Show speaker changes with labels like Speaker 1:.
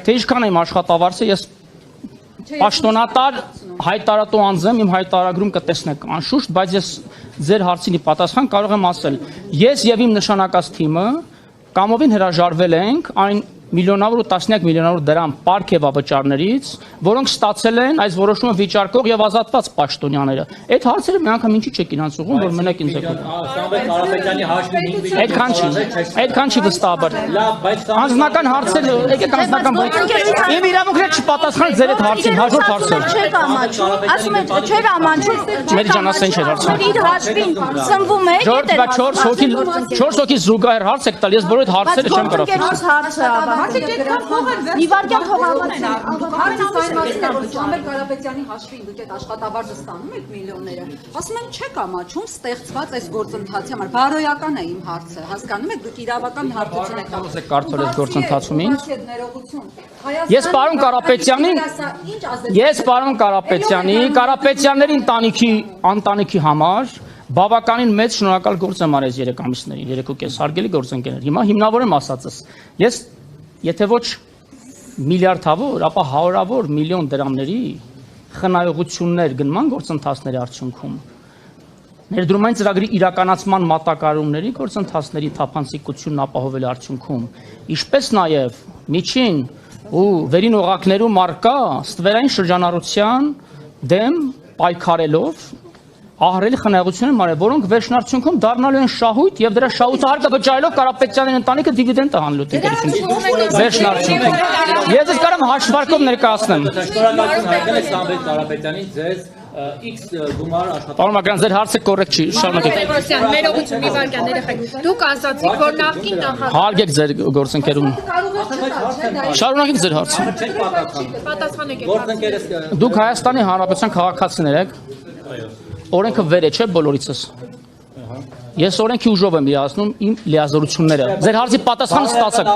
Speaker 1: թե ինչքան եմ աշխատավարձը, ես պաշտոնատար հայտարարատու անձ եմ, իմ հայտարարագրում կտեսնեք անշուշտ, բայց ես ձեր հարցինի պատասխան կարող եմ ասել։ Ես եւ իմ նշանակած թիմը կամովին հրաժարվել ենք այն միլիոնավոր ու տասնյակ միլիոնավոր դրամ պարգևավճարներից, որոնք ստացել են այս որոշումը վիճարկող եւ ազատված պաշտոնյաները։ Այդ հարցերը մի անգամ ինչի չեք ինձ ուղղում, որ մենակ ինձ եք ուղղում։ Այդքան չի վստահաբար։ Անձնական հարցերը, եկեք անձնական իմ իրավունքները չպատասխան ձեր այդ հարցին, հաջորդ հարցը։
Speaker 2: Չեք ամաչում, ասում եք չէր ամաչում։
Speaker 1: Մեր ջանասեն չէր հարցը։
Speaker 2: Իր հաշվին սնվում եք,
Speaker 1: Ժորդ, բա 4 հոգի զուգահեռ հարց եք տալ, ես բոլոր այդ հարցերը չեմ կարող։
Speaker 2: Նիվարկյան
Speaker 3: Սամվել Կարապետյանի հաշվին դուք այդ աշխատավարձը ստանում եք միլիոնները, ասում են չեք ամաչում ստեղծված այս գործընթացի համար, բարոյական է իմ հարցը, հասկանում եք, դուք իրավական հարցություն եք
Speaker 1: կարծել ես գործընթացում ինձ։ Ես պարոն Կարապետյանի ընտանիքի համար բավականին մեծ շնորհակալ գործ եմ արել 3 ամիսներին, 3.5 հարգելի գործընկերներ։ Հիմա հիմնավոր եմ ասածս։ Ես եթե ոչ միլիարդավոր, ապա հարյուրավոր միլիոն դրամների խնայողություններ գնման գործընթացների արդյունքում ներդրումային ծրագրի իրականացման մատակարարումների գործընթացների թափանցիկությունն ապահովել արդյունքում, ինչպես նաև միջին ու վերին օղակներում արկա ստվերային շրջանառության դեմ պայքարելով ահռելի խնայողություններ մարել, որոնք վերջնարդյունքում դառնալու են շահույթ եւ դրա շահույթը հարկը վճարելով Կարապետյանի ընտանիքը դիվիդենդ է հանելու տնտեսությունից վերջնարդյունքում։ Ես ես կարամ հաշվարկով ներկայացնեմ։
Speaker 4: Շնորհակալություն հայտնել եք Սամվել Կարապետյանին ձեզ X գումար աշխատանք։
Speaker 1: Պարոն Մակրյան, ձեր հարցը կոռեկտ չի, շարունակեք։
Speaker 5: Ներողություն, Նիվարկյան, երեխեք։ Դուք ասացիք, որ նախկին նախագահ
Speaker 1: Հարգեք ձեր գործընկերուն։ Շարունակեք ձեր հարցը։
Speaker 5: պատասխանեք։
Speaker 4: Գործընկերս
Speaker 1: Դուք Հայաստանի Հանրապետության քաղաքացիներ եք։ Օրենքը վեր է, չէ՞ բոլորիցս։ Ես օրենքի ուժով եմ իրացնում իմ լիազորությունները։ Ձեր հարցի պատասխանը ստացեք։